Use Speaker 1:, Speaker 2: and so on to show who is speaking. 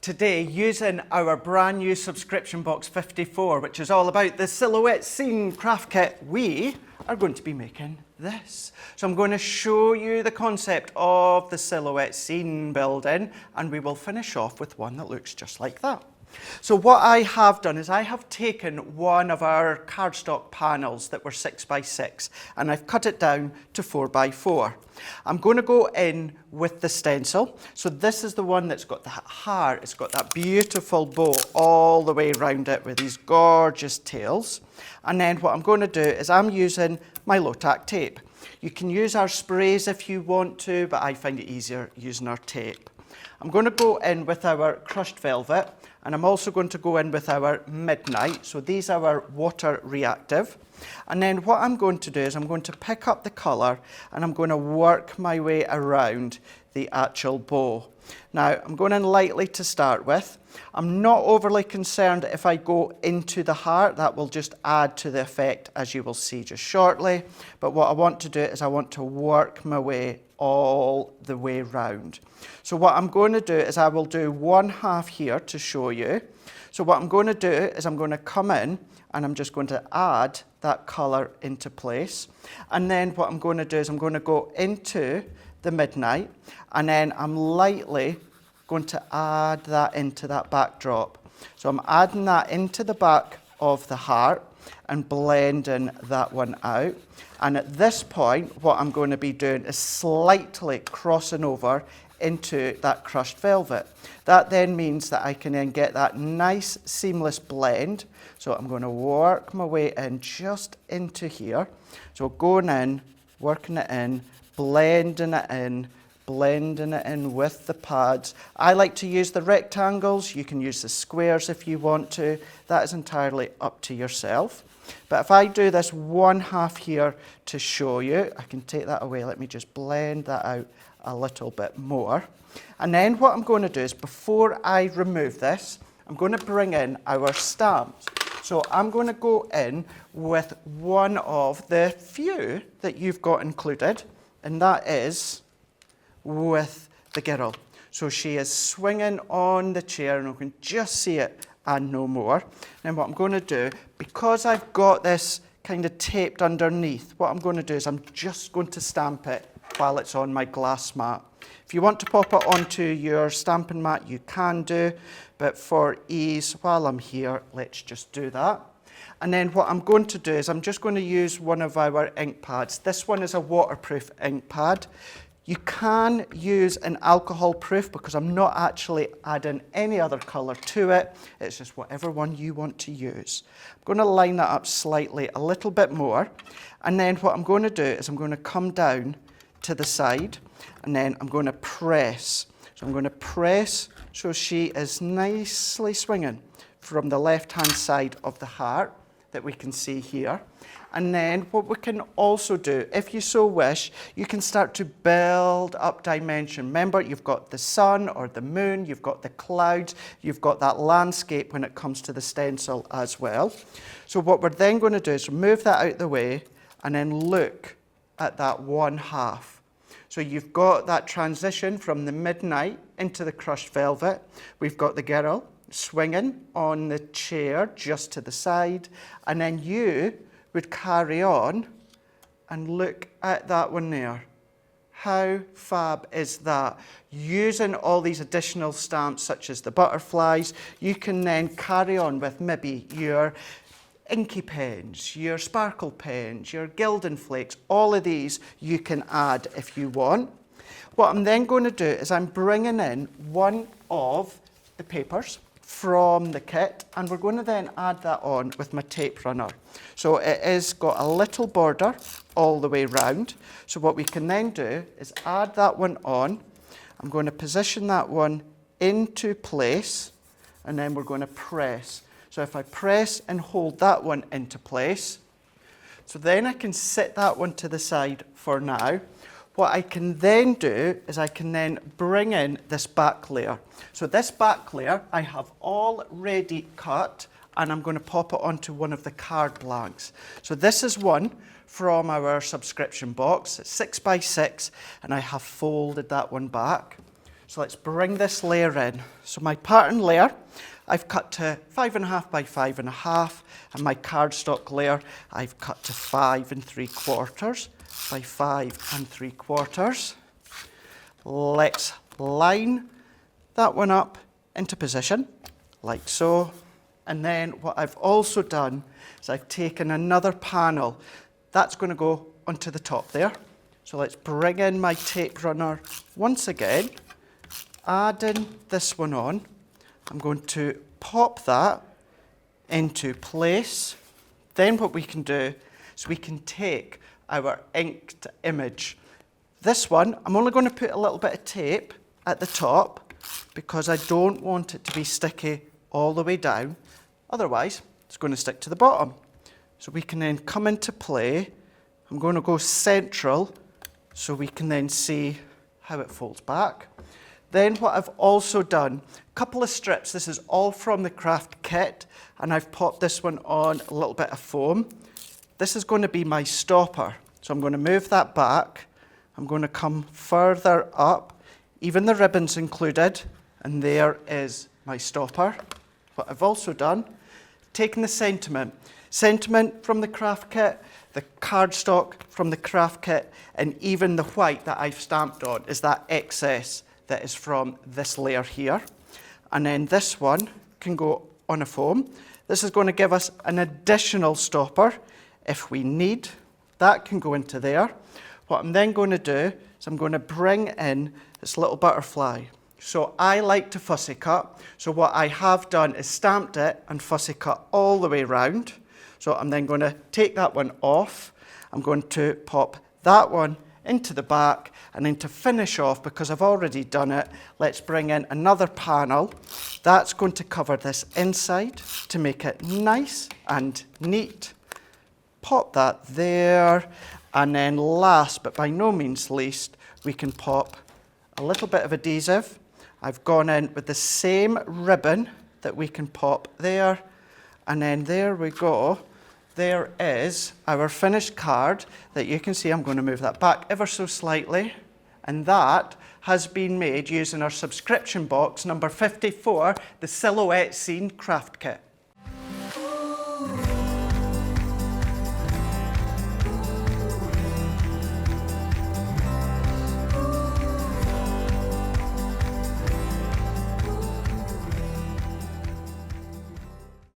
Speaker 1: Today, using our brand new subscription box 54, which is all about the silhouette scene craft kit, we are going to be making this. So I'm going to show you the concept of the silhouette scene building, and we will finish off with one that looks just like that. So what I have done is I have taken one of our cardstock panels that were 6x6 and I've cut it down to 4x4. I'm going to go in with the stencil. So this is the one that's got that heart. It's got that beautiful bow all the way around it with these gorgeous tails. And then what I'm going to do is I'm using my low-tack tape. You can use our sprays if you want to, but I find it easier using our tape. I'm going to go in with our crushed velvet, and I'm also going to go in with our midnight. So these are our water reactive. And then what I'm going to do is I'm going to pick up the colour and I'm going to work my way around the actual bow. Now, I'm going in lightly to start with. I'm not overly concerned if I go into the heart. That will just add to the effect, as you will see just shortly. But what I want to do is I want to work my way all the way round. So what I'm going to do is I will do one half here to show you. So what I'm going to do is I'm going to come in and I'm just going to add that colour into place. And then what I'm going to do is I'm going to go into the midnight, and then I'm lightly going to add that into that backdrop. So I'm adding that into the back of the heart and blending that one out. And at this point, what I'm going to be doing is slightly crossing over into that crushed velvet. That then means that I can then get that nice seamless blend. So I'm going to work my way in just into here. So going in, working it in, blending it in with the pads. I like to use the rectangles. You can use the squares if you want to. That is entirely up to yourself. But if I do this one half here to show you, I can take that away. Let me just blend that out a little bit more. And then what I'm going to do is, before I remove this, I'm going to bring in our stamps. So I'm going to go in with one of the few that you've got included, and that is with the girl. So she is swinging on the chair, and I can just see it and no more. Then what I'm going to do, because I've got this kind of taped underneath, what I'm going to do is I'm just going to stamp it while it's on my glass mat. If you want to pop it onto your stamping mat, you can do, but for ease, while I'm here, let's just do that. And then what I'm going to do is I'm just going to use one of our ink pads. This one is a waterproof ink pad. You can use an alcohol proof because I'm not actually adding any other colour to it. It's just whatever one you want to use. I'm going to line that up slightly, a little bit more. And then what I'm going to do is I'm going to come down to the side, and then I'm going to press. So I'm going to press so she is nicely swinging from the left-hand side of the heart that we can see here. And then what we can also do, if you so wish, you can start to build up dimension. Remember, you've got the sun or the moon, you've got the clouds, you've got that landscape when it comes to the stencil as well. So what we're then going to do is move that out the way and then look at that one half. So you've got that transition from the midnight into the crushed velvet. We've got the girl swinging on the chair just to the side, and then you would carry on and look at that one there. How fab is that? Using all these additional stamps such as the butterflies, you can then carry on with maybe your inky pens, your sparkle pens, your gilding flakes. All of these you can add if you want. What I'm then going to do is I'm bringing in one of the papers from the kit, and we're going to then add that on with my tape runner. So it is got a little border all the way round. So what we can then do is add that one on. I'm going to position that one into place, and then we're going to press. So if I press and hold that one into place, so then I can sit that one to the side for now. What I can then do is I can then bring in this back layer. So this back layer I have already cut, and I'm going to pop it onto one of the card blanks. So this is one from our subscription box. It's 6x6, and I have folded that one back. So let's bring this layer in. So my pattern layer, I've cut to 5.5 by 5.5, and my cardstock layer, I've cut to 5 3/4 by 5 3/4. Let's line that one up into position, like so. And then what I've also done is I've taken another panel. That's going to go onto the top there. So let's bring in my tape runner once again, adding this one on. I'm going to pop that into place. Then what we can do is we can take our inked image. This one, I'm only going to put a little bit of tape at the top because I don't want it to be sticky all the way down. Otherwise, it's going to stick to the bottom. So we can then come into play. I'm going to go central so we can then see how it folds back. Then what I've also done, a couple of strips. This is all from the craft kit, and I've popped this one on a little bit of foam. This is going to be my stopper. So I'm going to move that back. I'm going to come further up, even the ribbons included, and there is my stopper. What I've also done, taken the sentiment from the craft kit, the cardstock from the craft kit, and even the white that I've stamped on is that excess that is from this layer here. And then this one can go on a foam. This is going to give us an additional stopper if we need. That can go into there. What I'm then going to do is I'm going to bring in this little butterfly. So I like to fussy cut. So what I have done is stamped it and fussy cut all the way around. So I'm then going to take that one off. I'm going to pop that one into the back, and then to finish off, because I've already done it, let's bring in another panel. That's going to cover this inside to make it nice and neat. Pop that there, and then last but by no means least, we can pop a little bit of adhesive. I've gone in with the same ribbon that we can pop there, and then there we go. There is our finished card that you can see. I'm going to move that back ever so slightly, and that has been made using our subscription box number 54, the Silhouette Scene Craft Kit.